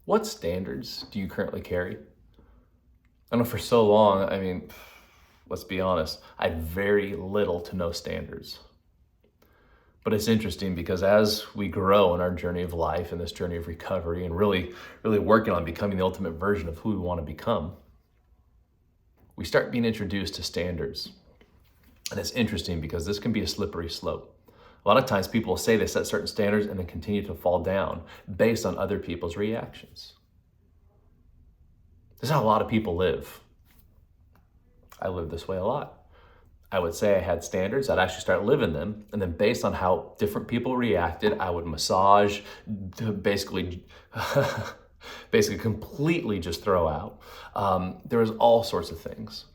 What standards do you currently carry? I know for so long, let's be honest, I had very little to no standards. But it's interesting because as we grow in our journey of life and this journey of recovery and really working on becoming the ultimate version of who we want to become, we start being introduced to standards. And it's interesting because this can be a slippery slope. A lot of times people will say they set certain standards and then continue to fall down based on other people's reactions. This is how a lot of people live. I live this way a lot. I would say I had standards, I'd actually start living them, and then based on how different people reacted, I would massage, basically, basically completely just throw out. There was all sorts of things.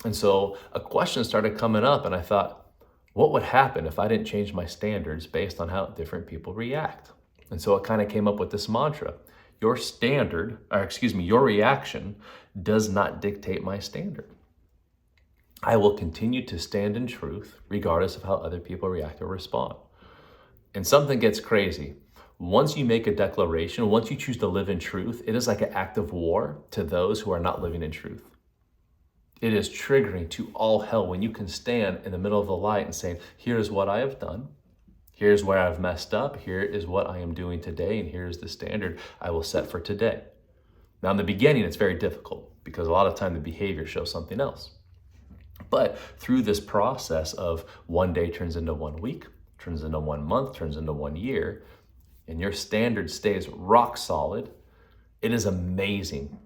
And so a question started coming up, and I thought, what would happen if I didn't change my standards based on how different people react? And so it kind of came up with this mantra. Your standard, or excuse me, your reaction does not dictate my standard. I will continue to stand in truth regardless of how other people react or respond. And something gets crazy. Once you make a declaration, once you choose to live in truth, it is like an act of war to those who are not living in truth. It is triggering to all hell when you can stand in the middle of the light and say, here's what I have done. Here's where I've messed up. Here is what I am doing today. And here's the standard I will set for today. Now, in the beginning, it's very difficult because a lot of time the behavior shows something else. But through this process of one day turns into 1 week, turns into 1 month, turns into 1 year, and your standard stays rock solid, it is amazing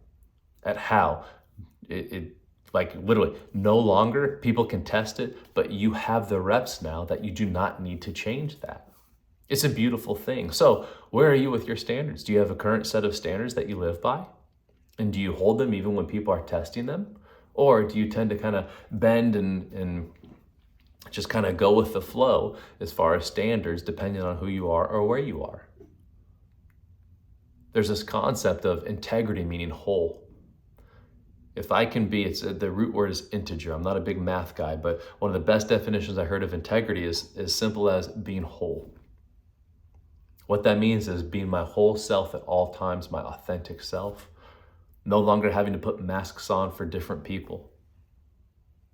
at how it like literally no longer people can test it, but you have the reps now that you do not need to change that. It's a beautiful thing. So where are you with your standards? Do you have a current set of standards that you live by? And do you hold them even when people are testing them? Or do you tend to kind of bend and just kind of go with the flow as far as standards, depending on who you are or where you are? There's this concept of integrity, meaning whole. If I can be, the root word is integer. I'm not a big math guy, but one of the best definitions I heard of integrity is as simple as being whole. What that means is being my whole self at all times, my authentic self. No longer having to put masks on for different people.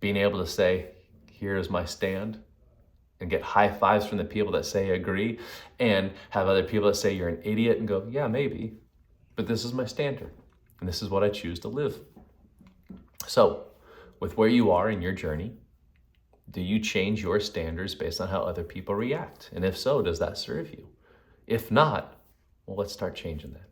Being able to say, here's my stand, and get high fives from the people that say agree, and have other people that say you're an idiot and go, yeah, maybe, but this is my standard, and this is what I choose to live. So, with where you are in your journey, do you change your standards based on how other people react? And if so, does that serve you? If not, well, let's start changing that.